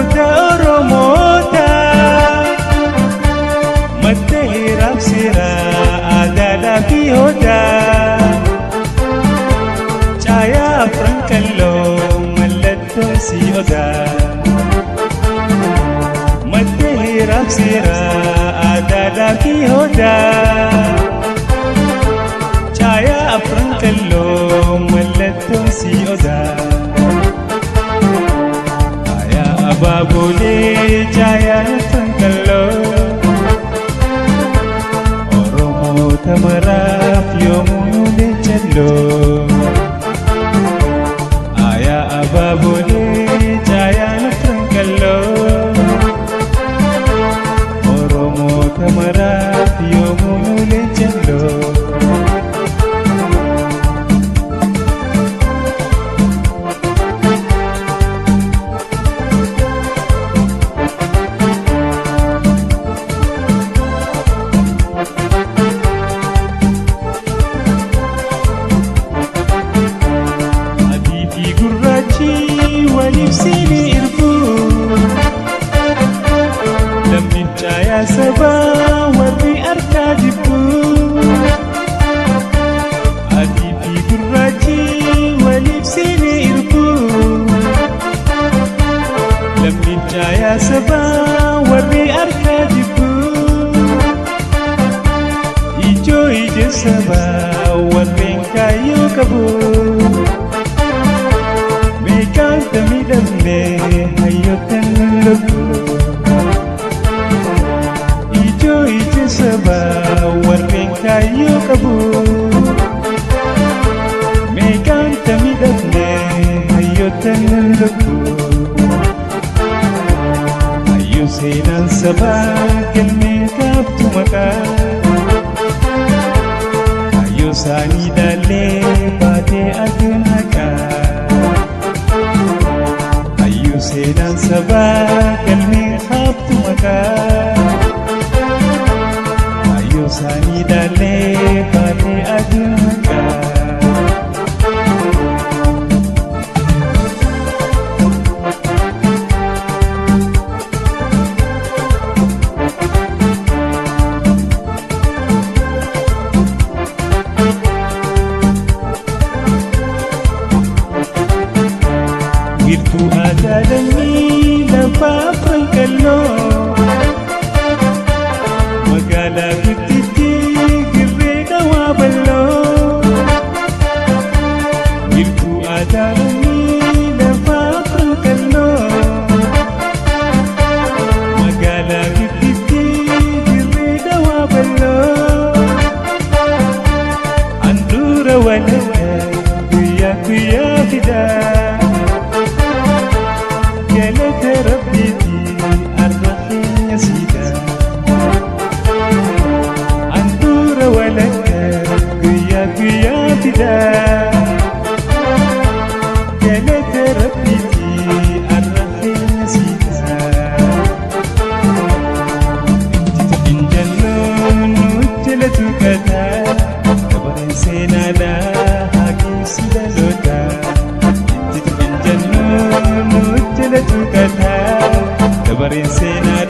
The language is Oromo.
abaabota Oromoota madda hiraaf seeraa aadaadhaa fi odaa caayaa afran kalloo mallattoon si odaa madda hiraaf seeraa aadaadhaa fi odaa caayaa afran kalloo mallattoon si odaa Babule jaya tangkalo Oromo tamaraf yomule challo Aya ababule jaya tangkalo Oromo tamaraf yomule challo Sini irfu Lammin caya sabah warri arka jibbu Adifi gurraji walif sini irfu Lammin caya sabah warri arka jibbu Ijo ije sabah warri kayu kabu Kanta midamne hayotan lubu Ijo ije saba warren kayo kabu Me kanta midamne hayotan lubu Ayo senan saba kelme kaptu maka Ayo sani dale bate adun haka Senan sabah kalmi khabtu maka Ayo sani dale bate adunka Wirtu ada demi lafaf kallo Magala gudditti girree dhawaa balloo Wirtu ada demi lafaf kallo Magala gudditti girree dhawaa balloo Andura walaka guyyaa guyyaa fidaa جلت ربيتي الرحيم يا سيدا عندور ولك قيا فدا جلت ربيتي الرحيم يا سيدا إن جنون جلت كذا كبر سينا لا حكي سيدا لودا إن جنون tukata kabarin sena